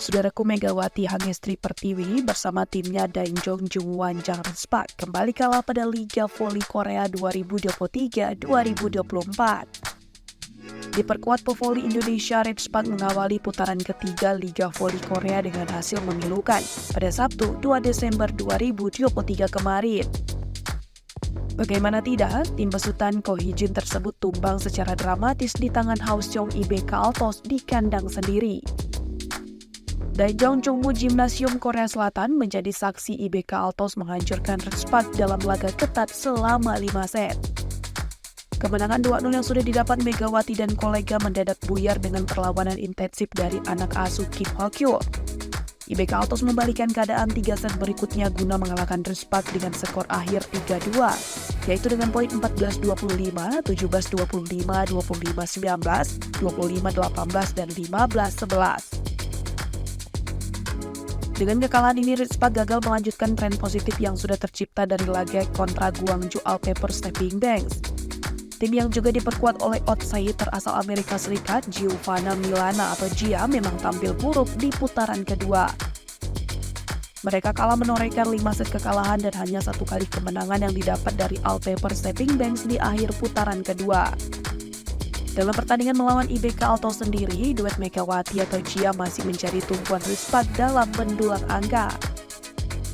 Saudaraku, Megawati Hangestri Pertiwi bersama timnya Daejeon Jungwon Jangrespak kembali kalah pada Liga Voli Korea 2023-2024. Diperkuat pevoli Indonesia, Redspak mengawali putaran ketiga Liga Voli Korea dengan hasil memilukan pada Sabtu 2 Desember 2023 kemarin. Bagaimana tidak, tim besutan Ko Hee-jin tersebut tumbang secara dramatis di tangan Hwaseong IBK Altos di kandang sendiri. Daejeon Jungwoo Gymnasium Korea Selatan menjadi saksi IBK Altos menghancurkan Redspak dalam laga ketat selama 5 set. Kemenangan 2-0 yang sudah didapat Megawati dan kolega mendadak buyar dengan perlawanan intensif dari anak asuh Kim Hwa-kyu. IBK Altos membalikan keadaan 3 set berikutnya guna mengalahkan Redspak dengan skor akhir 3-2, yaitu dengan poin 14-25, 17-25, 25-19, 25-18, dan 15-11. Dengan kekalahan ini, Redspak gagal melanjutkan tren positif yang sudah tercipta dari laga kontra Gwangju All-Paper Stepping Banks. Tim yang juga diperkuat oleh outsider asal Amerika Serikat, Giovanna Milana atau Gia, memang tampil buruk di putaran kedua. Mereka kalah menorehkan 5 set kekalahan dan hanya 1 kali kemenangan yang didapat dari All-Paper Stepping Banks di akhir putaran kedua. Dalam pertandingan melawan IBK Altos sendiri, duet Megawati atau Gia masih menjadi tumpuan Redspak dalam mendulang angka.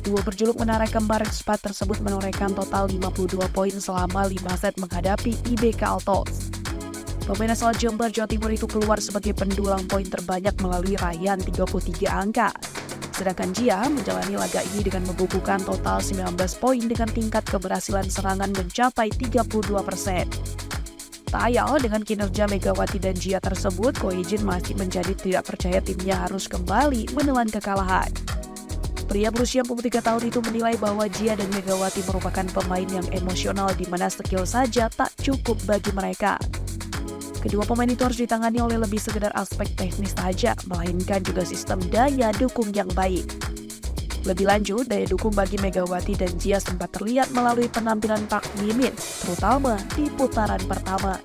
Duo berjuluk menara kembar Redspak tersebut menorehkan total 52 poin selama 5 set menghadapi IBK Altos. Pemain asal Jember, Jawa Timur itu keluar sebagai pendulang poin terbanyak melalui raihan 33 angka. Sedangkan Gia menjalani laga ini dengan membukukan total 19 poin dengan tingkat keberhasilan serangan mencapai 32%. Tak ayal dengan kinerja Megawati dan Gia tersebut, Ko Hee-jin masih menjadi tidak percaya timnya harus kembali menelan kekalahan. Pria berusia 43 tahun itu menilai bahwa Gia dan Megawati merupakan pemain yang emosional di mana skill saja tak cukup bagi mereka. Kedua pemain itu harus ditangani oleh lebih sekedar aspek teknis saja, melainkan juga sistem daya dukung yang baik. Lebih lanjut, daya dukung bagi Megawati dan Gia sempat terlihat melalui penampilan Park Min-min, terutama di putaran pertama.